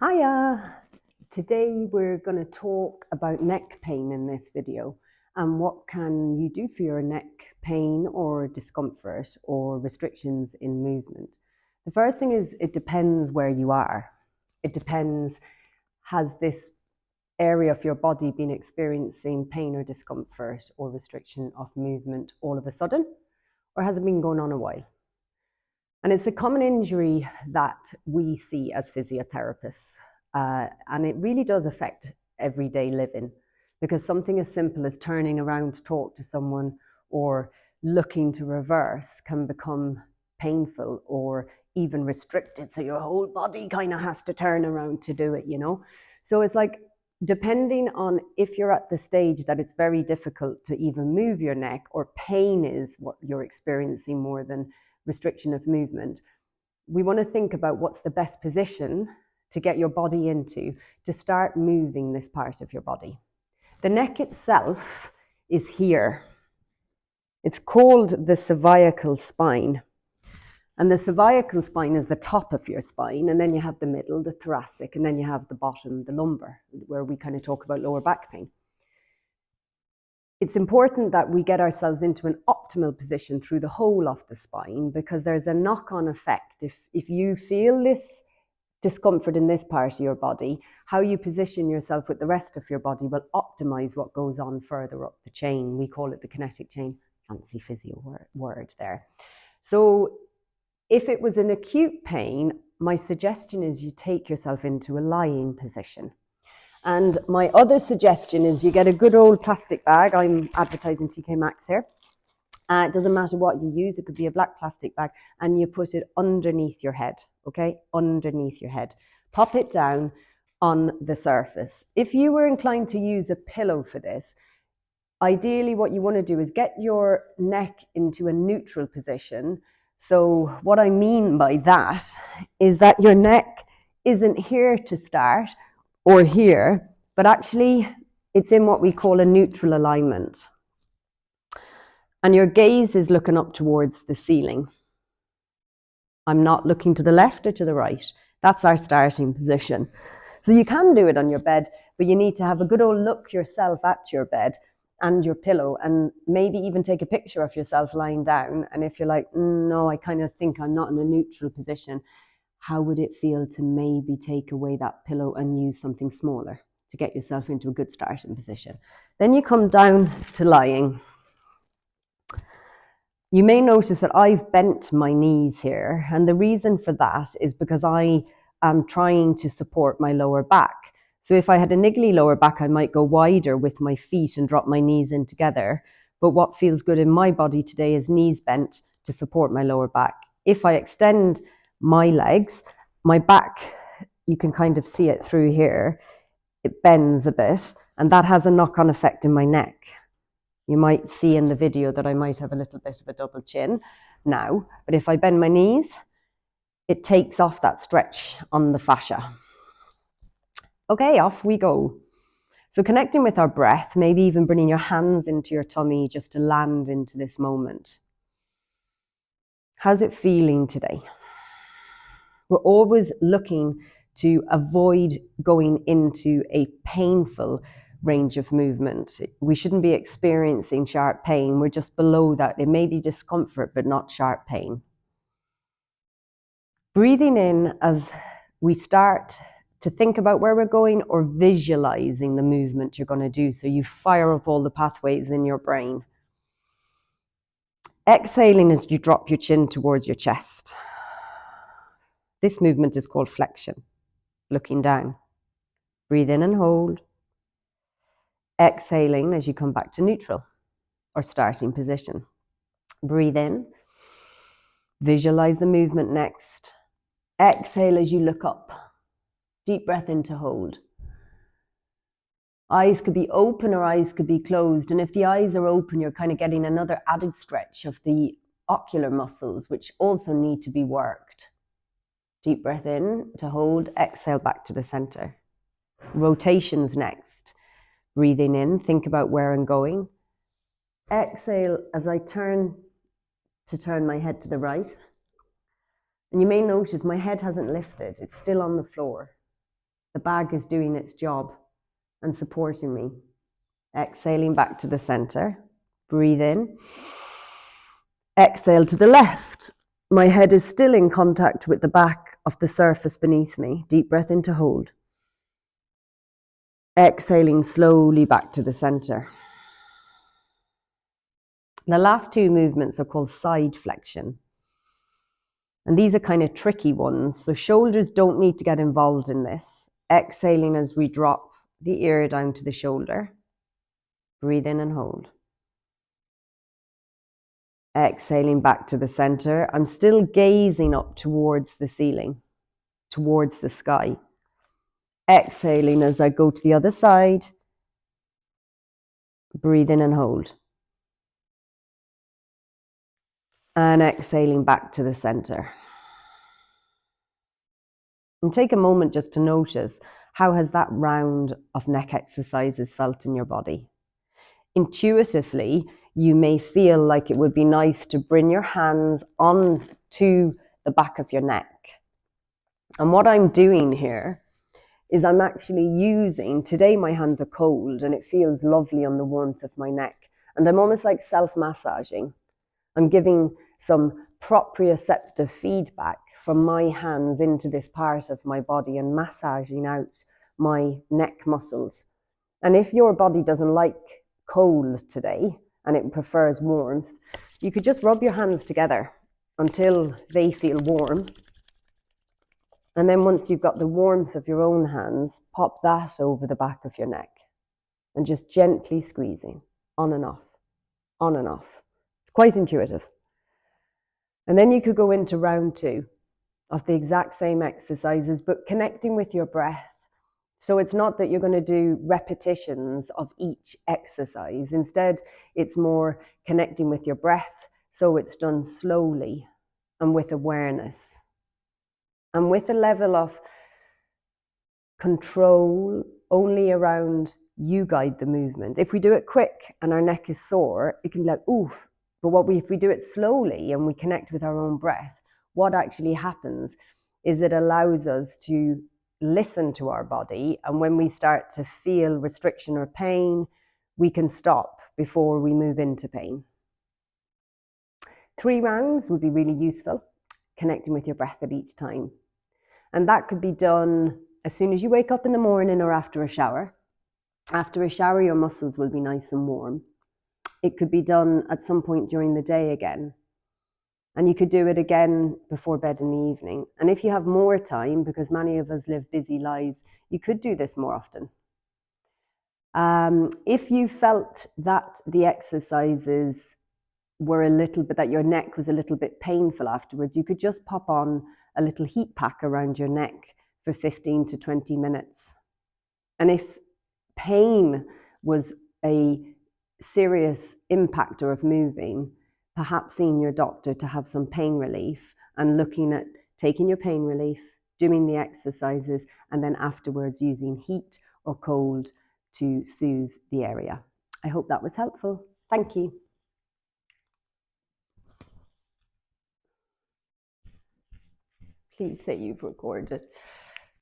Hiya! Today we're going to talk about neck pain in this video and what can you do for your neck pain or discomfort or restrictions in movement. The first thing is it depends where you are. It depends, has this area of your body been experiencing pain or discomfort or restriction of movement all of a sudden, or has it been going on a while? And it's a common injury that we see as physiotherapists. And it really does affect everyday living, because something as simple as turning around to talk to someone or looking to reverse can become painful or even restricted. So your whole body kind of has to turn around to do it, you know? So it's like, depending on if you're at the stage that it's very difficult to even move your neck, or pain is what you're experiencing more than restriction of movement, we want to think about what's the best position to get your body into to start moving this part of your body. The neck itself is here. It's called the cervical spine. And the cervical spine is the top of your spine, and then you have the middle, the thoracic, and then you have the bottom, the lumbar, where we kind of talk about lower back pain. It's important that we get ourselves into an optimal position through the whole of the spine, because there's a knock-on effect. If you feel this discomfort in this part of your body, how you position yourself with the rest of your body will optimize what goes on further up the chain. We call it the kinetic chain, fancy physio word there. So if it was an acute pain, my suggestion is you take yourself into a lying position. And my other suggestion is you get a good old plastic bag. I'm advertising TK Maxx here. It doesn't matter what you use. It could be a black plastic bag, and you put it underneath your head, okay? Underneath your head. Pop it down on the surface. If you were inclined to use a pillow for this, ideally what you want to do is get your neck into a neutral position. So what I mean by that is that your neck isn't here to start or here, but actually it's in what we call a neutral alignment. And your gaze is looking up towards the ceiling. I'm not looking to the left or to the right. That's our starting position. So you can do it on your bed, but you need to have a good old look yourself at your bed and your pillow, and maybe even take a picture of yourself lying down. And if you're like, no, I kind of think I'm not in a neutral position, how would it feel to maybe take away that pillow and use something smaller to get yourself into a good starting position? Then you come down to lying. You may notice that I've bent my knees here, and the reason for that is because I am trying to support my lower back. So if I had a niggly lower back, I might go wider with my feet and drop my knees in together. But what feels good in my body today is knees bent to support my lower back. If I extend my legs, my back, you can kind of see it through here, it bends a bit, and that has a knock-on effect in my neck. You might see in the video that I might have a little bit of a double chin now, but if I bend my knees, it takes off that stretch on the fascia. Okay, off we go. So connecting with our breath, maybe even bringing your hands into your tummy just to land into this moment. How's it feeling today? We're always looking to avoid going into a painful range of movement. We shouldn't be experiencing sharp pain. We're just below that. It may be discomfort, but not sharp pain. Breathing in as we start to think about where we're going, or visualizing the movement you're going to do, so you fire up all the pathways in your brain. Exhaling as you drop your chin towards your chest. This movement is called flexion, looking down. Breathe in and hold. Exhaling as you come back to neutral or starting position. Breathe in. Visualize the movement next. Exhale as you look up. Deep breath in to hold. Eyes could be open or eyes could be closed. And if the eyes are open, you're kind of getting another added stretch of the ocular muscles, which also need to be worked. Deep breath in to hold. Exhale back to the center. Rotations next. Breathing in, think about where I'm going. Exhale as I turn my head to the right. And you may notice my head hasn't lifted. It's still on the floor. The bag is doing its job and supporting me. Exhaling back to the center. Breathe in. Exhale to the left. My head is still in contact with the back of the surface beneath me. Deep breath in to hold. Exhaling slowly back to the center. The last two movements are called side flexion. And these are kind of tricky ones. So shoulders don't need to get involved in this. Exhaling as we drop the ear down to the shoulder. Breathe in and hold. Exhaling back to the center. I'm still gazing up towards the ceiling, towards the sky. Exhaling as I go to the other side. Breathe in and hold. And exhaling back to the center. And take a moment just to notice, how has that round of neck exercises felt in your body? Intuitively, you may feel like it would be nice to bring your hands onto the back of your neck. And what I'm doing here is I'm actually using, today my hands are cold and it feels lovely on the warmth of my neck. And I'm almost like self-massaging. I'm giving some proprioceptive feedback from my hands into this part of my body and massaging out my neck muscles. And if your body doesn't like cold today and it prefers warmth, you could just rub your hands together until they feel warm. And then once you've got the warmth of your own hands, pop that over the back of your neck and just gently squeezing on and off, on and off. It's quite intuitive. And then you could go into round 2 of the exact same exercises, but connecting with your breath. So it's not that you're going to do repetitions of each exercise. Instead, it's more connecting with your breath. So it's done slowly and with awareness and with a level of control only around you guide the movement. If we do it quick and our neck is sore, it can be like, oof. But if we do it slowly and we connect with our own breath, what actually happens is it allows us to listen to our body. And when we start to feel restriction or pain, we can stop before we move into pain. 3 rounds would be really useful, connecting with your breath at each time. And that could be done as soon as you wake up in the morning or after a shower. After a shower, your muscles will be nice and warm. It could be done at some point during the day again. And you could do it again before bed in the evening. And if you have more time, because many of us live busy lives, you could do this more often. If you felt that the exercises were a little bit, that your neck was a little bit painful afterwards, you could just pop on a little heat pack around your neck for 15 to 20 minutes. And if pain was a serious impactor of moving, perhaps seeing your doctor to have some pain relief and looking at taking your pain relief, doing the exercises, and then afterwards using heat or cold to soothe the area. I hope that was helpful. Thank you. Please say you've recorded.